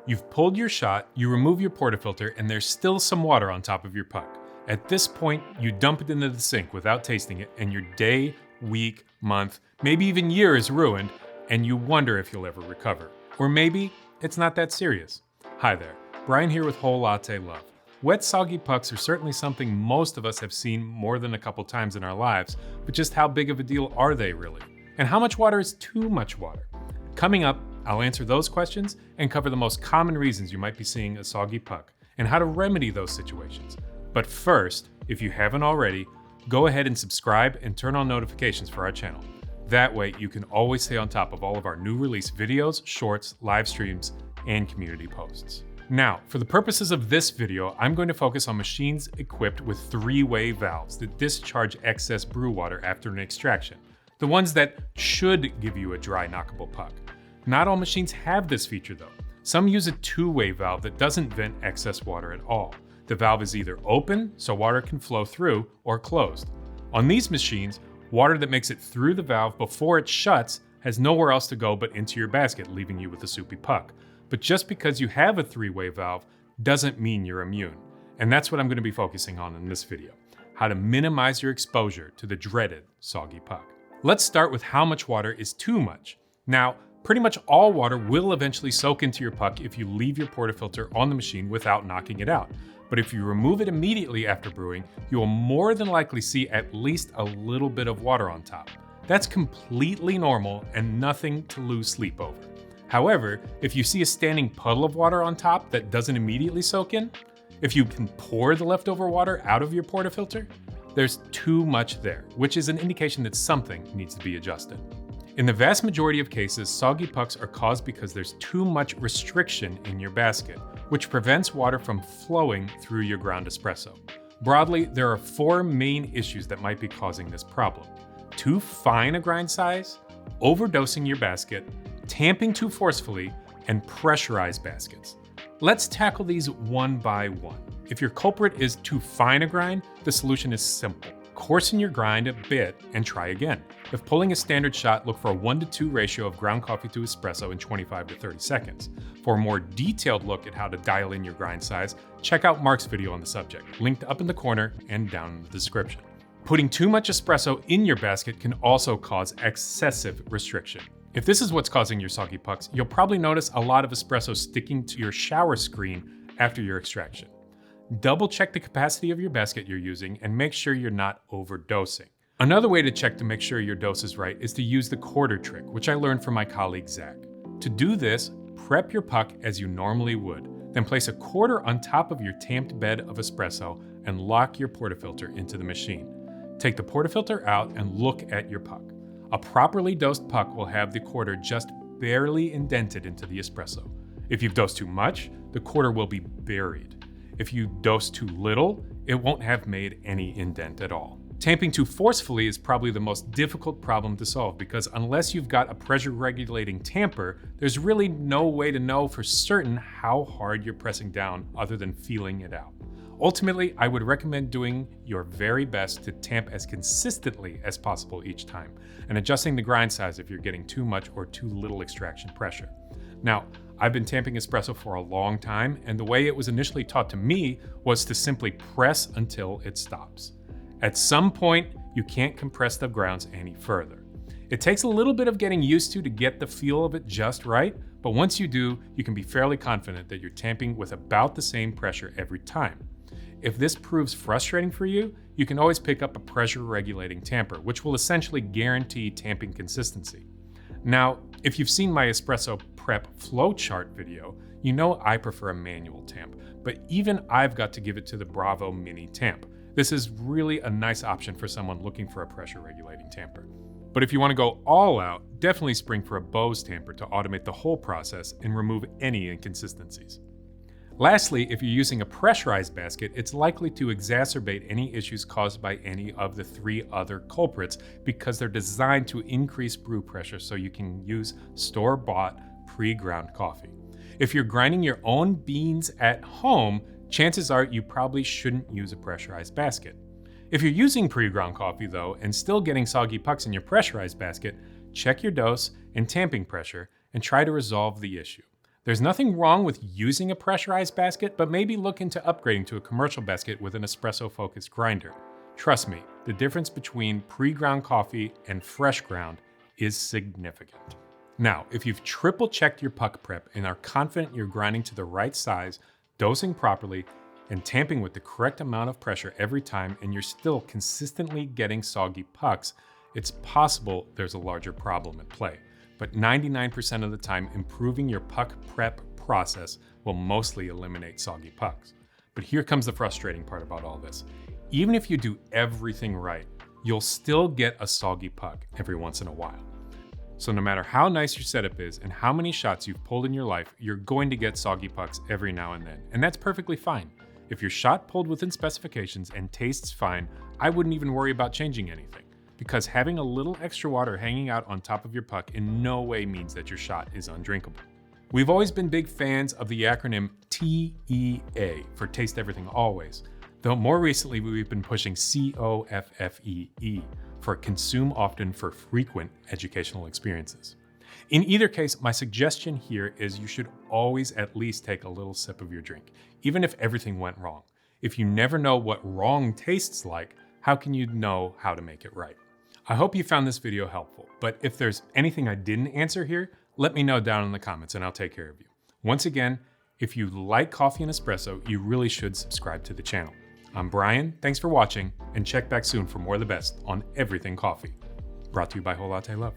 You've pulled your shot, you remove your portafilter, and there's still some water on top of your puck. At this point, you dump it into the sink without tasting it, and your day, week, month, maybe even year is ruined, and you wonder if you'll ever recover. Or maybe it's not that serious. Hi there, Bryan here with Whole Latte Love. Wet, soggy pucks are certainly something most of us have seen more than a couple times in our lives, but just how big of a deal are they really? And how much water is too much water? Coming up, I'll answer those questions and cover the most common reasons you might be seeing a soggy puck and how to remedy those situations. But first, if you haven't already, go ahead and subscribe and turn on notifications for our channel. That way you can always stay on top of all of our new release videos, shorts, live streams, and community posts. Now, for the purposes of this video, I'm going to focus on machines equipped with three-way valves that discharge excess brew water after an extraction. The ones that should give you a dry, knockable puck. Not all machines have this feature though. Some use a two-way valve that doesn't vent excess water at all. The valve is either open, so water can flow through, or closed. On these machines, water that makes it through the valve before it shuts has nowhere else to go but into your basket, leaving you with a soupy puck. But just because you have a three-way valve doesn't mean you're immune. And that's what I'm going to be focusing on in this video. How to minimize your exposure to the dreaded soggy puck. Let's start with how much water is too much. Now, pretty much all water will eventually soak into your puck if you leave your portafilter on the machine without knocking it out. But if you remove it immediately after brewing, you will more than likely see at least a little bit of water on top. That's completely normal and nothing to lose sleep over. However, if you see a standing puddle of water on top that doesn't immediately soak in, if you can pour the leftover water out of your portafilter, there's too much there, which is an indication that something needs to be adjusted. In the vast majority of cases, soggy pucks are caused because there's too much restriction in your basket, which prevents water from flowing through your ground espresso. Broadly, there are four main issues that might be causing this problem: too fine a grind size, overdosing your basket, tamping too forcefully, and pressurized baskets. Let's tackle these one by one. If your culprit is too fine a grind, the solution is simple. Coarsen your grind a bit and try again. If pulling a standard shot, look for a 1:2 ratio of ground coffee to espresso in 25 to 30 seconds. For a more detailed look at how to dial in your grind size, check out Mark's video on the subject, linked up in the corner and down in the description. Putting too much espresso in your basket can also cause excessive restriction. If this is what's causing your soggy pucks, you'll probably notice a lot of espresso sticking to your shower screen after your extraction. Double check the capacity of your basket you're using and make sure you're not overdosing. Another way to check to make sure your dose is right is to use the quarter trick, which I learned from my colleague Zach. To do this, prep your puck as you normally would, then place a quarter on top of your tamped bed of espresso and lock your portafilter into the machine. Take the portafilter out and look at your puck. A properly dosed puck will have the quarter just barely indented into the espresso. If you've dosed too much, the quarter will be buried. If you dose too little, it won't have made any indent at all. Tamping too forcefully is probably the most difficult problem to solve because unless you've got a pressure regulating tamper, there's really no way to know for certain how hard you're pressing down other than feeling it out. Ultimately, I would recommend doing your very best to tamp as consistently as possible each time, and adjusting the grind size if you're getting too much or too little extraction pressure. Now, I've been tamping espresso for a long time, and the way it was initially taught to me was to simply press until it stops. At some point, you can't compress the grounds any further. It takes a little bit of getting used to get the feel of it just right, but once you do, you can be fairly confident that you're tamping with about the same pressure every time. If this proves frustrating for you, you can always pick up a pressure regulating tamper, which will essentially guarantee tamping consistency. Now, if you've seen my espresso prep flowchart video, you know I prefer a manual tamp, but even I've got to give it to the Bravo Mini Tamp. This is really a nice option for someone looking for a pressure regulating tamper. But if you want to go all out, definitely spring for a BOSe tamper to automate the whole process and remove any inconsistencies. Lastly, if you're using a pressurized basket, it's likely to exacerbate any issues caused by any of the three other culprits because they're designed to increase brew pressure so you can use store-bought pre-ground coffee. If you're grinding your own beans at home, chances are you probably shouldn't use a pressurized basket. If you're using pre-ground coffee though, and still getting soggy pucks in your pressurized basket, check your dose and tamping pressure and try to resolve the issue. There's nothing wrong with using a pressurized basket, but maybe look into upgrading to a commercial basket with an espresso-focused grinder. Trust me, the difference between pre-ground coffee and fresh ground is significant. Now, if you've triple checked your puck prep and are confident you're grinding to the right size, dosing properly, and tamping with the correct amount of pressure every time, and you're still consistently getting soggy pucks, it's possible there's a larger problem at play. But 99% of the time, improving your puck prep process will mostly eliminate soggy pucks. But here comes the frustrating part about all this. Even if you do everything right, you'll still get a soggy puck every once in a while. So no matter how nice your setup is and how many shots you've pulled in your life, you're going to get soggy pucks every now and then, and that's perfectly fine. If your shot pulled within specifications and tastes fine, I wouldn't even worry about changing anything, because having a little extra water hanging out on top of your puck in no way means that your shot is undrinkable. We've always been big fans of the acronym TEA for Taste Everything Always, though more recently we've been pushing COFFEE for Consume Often for Frequent Educational Experiences. In either case, my suggestion here is you should always at least take a little sip of your drink, even if everything went wrong. If you never know what wrong tastes like, how can you know how to make it right? I hope you found this video helpful, but if there's anything I didn't answer here, let me know down in the comments and I'll take care of you. Once again, if you like coffee and espresso, you really should subscribe to the channel. I'm Bryan, thanks for watching, and check back soon for more of the best on everything coffee. Brought to you by Whole Latte Love.